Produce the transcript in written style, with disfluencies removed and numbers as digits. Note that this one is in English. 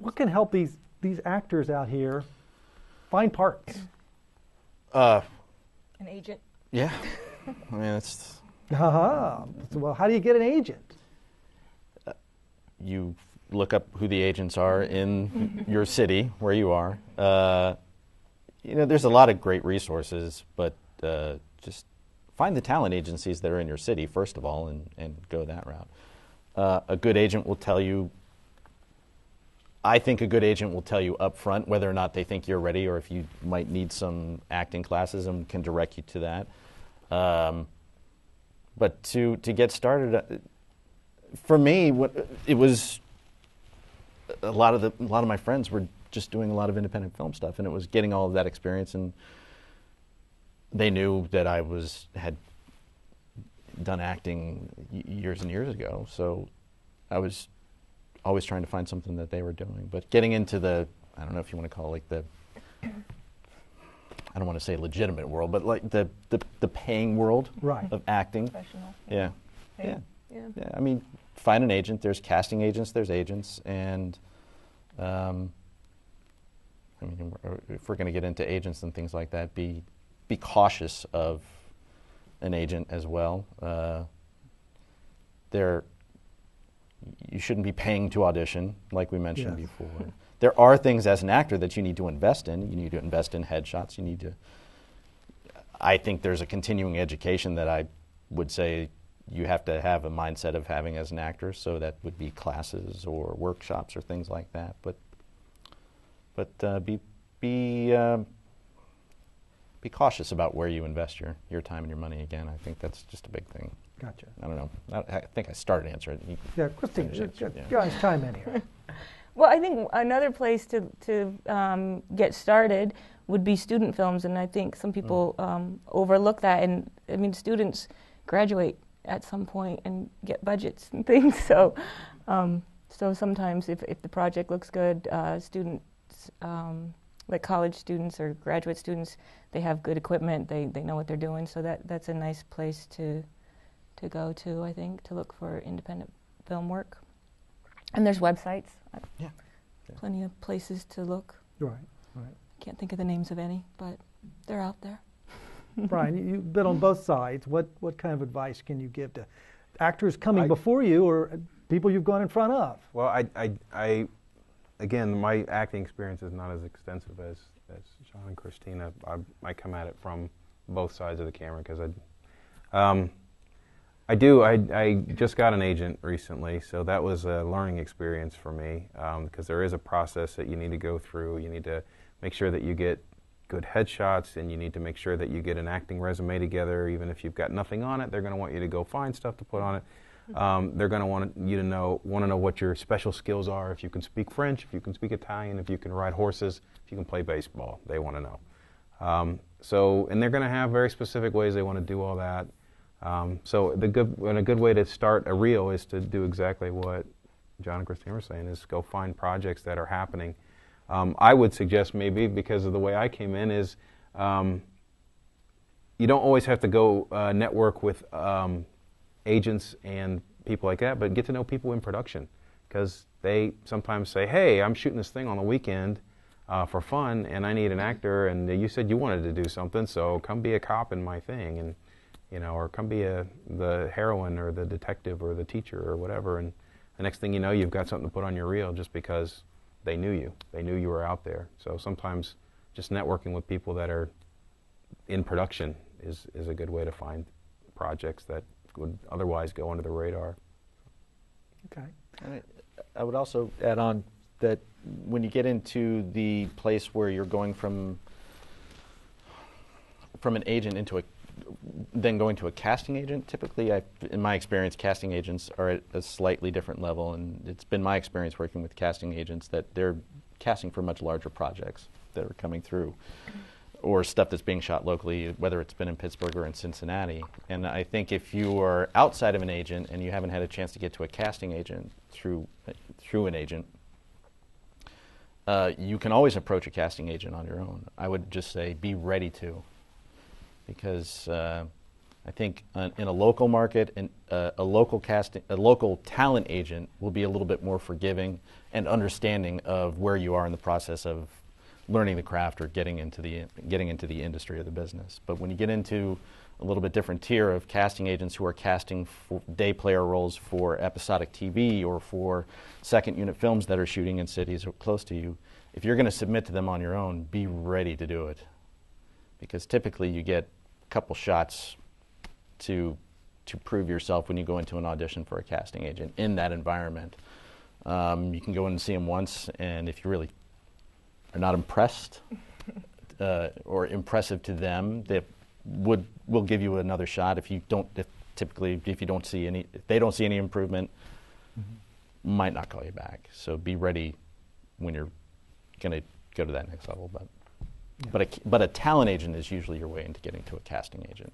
what can help these actors out here find parts? An agent. Yeah. I mean, it's... Well, how do you get an agent? You look up who the agents are in your city, where you are. There's a lot of great resources, but just find the talent agencies that are in your city, first of all, and go that route. A good agent will tell you, I think a good agent will tell you up front whether or not they think you're ready or if you might need some acting classes and can direct you to that. But to get started, for me, it was a lot of my friends were just doing a lot of independent film stuff, and it was getting all of that experience, and they knew that I had done acting years and years ago, so I was always trying to find something that they were doing. But getting into the, I don't know if you want to call it like the, I don't want to say legitimate world, but like the paying world of acting. Professional. Yeah. I mean, find an agent. There's casting agents. There's agents, and I mean, if we're going to get into agents and things like that, be cautious of an agent as well. You shouldn't be paying to audition, like we mentioned before. There are things as an actor that you need to invest in. You need to invest in headshots. I think there's a continuing education that I would say you have to have a mindset of having as an actor, so that would be classes or workshops or things like that. But be cautious about where you invest your time and your money. Again, I think that's just a big thing. Gotcha. I don't know. I think I started answering it. Yeah, Kristina, guys, chime in here. Well, I think another place to get started would be student films, and I think some people overlook that. And I mean, students graduate at some point and get budgets and things. So, so sometimes if the project looks good, students, like college students or graduate students, they have good equipment. They know what they're doing. So that's a nice place to go to, I think, to look for independent film work. And there's websites. Yeah. Plenty of places to look. Right. Can't think of the names of any, but they're out there. Bryan, you've been on both sides. What kind of advice can you give to actors coming before you or people you've gone in front of? Well, I again, my acting experience is not as extensive as Jon and Kristina. I come at it from both sides of the camera because I just got an agent recently, so that was a learning experience for me because there is a process that you need to go through. You need to make sure that you get good headshots, and you need to make sure that you get an acting resume together. Even if you've got nothing on it, they're going to want you to go find stuff to put on it. They're going to want to know what your special skills are. If you can speak French, if you can speak Italian, if you can ride horses, if you can play baseball, they want to know. And they're going to have very specific ways they want to do all that. So a good way to start a reel is to do exactly what Jon and Kristina were saying, is go find projects that are happening. I would suggest maybe, because of the way I came in, is you don't always have to go network with agents and people like that, but get to know people in production, because they sometimes say, hey, I'm shooting this thing on the weekend for fun, and I need an actor, and you said you wanted to do something, so come be a cop in my thing, and or come be the heroine or the detective or the teacher or whatever, and the next thing you know, you've got something to put on your reel just because they knew you. They knew you were out there. So sometimes just networking with people that are in production is a good way to find projects that would otherwise go under the radar. Okay. I would also add on that when you get into the place where you're going from an agent then going to a casting agent, typically, in my experience, casting agents are at a slightly different level, and it's been my experience working with casting agents that they're casting for much larger projects that are coming through, or stuff that's being shot locally, whether it's been in Pittsburgh or in Cincinnati. And I think if you are outside of an agent and you haven't had a chance to get to a casting agent through an agent, you can always approach a casting agent on your own. I would just say be ready to, because I think in a local market, a local talent agent will be a little bit more forgiving and understanding of where you are in the process of learning the craft or getting into the industry or the business. But when you get into a little bit different tier of casting agents who are casting for day player roles for episodic TV or for second unit films that are shooting in cities close to you, if you're going to submit to them on your own, be ready to do it. Because typically you get a couple shots to prove yourself when you go into an audition for a casting agent in that environment. You can go in and see them once, and if you really are not impressed or impressive to them, they will give you another shot. If they don't see any improvement, might not call you back. So be ready when you're going to go to that next level. But a talent agent is usually your way into getting to a casting agent.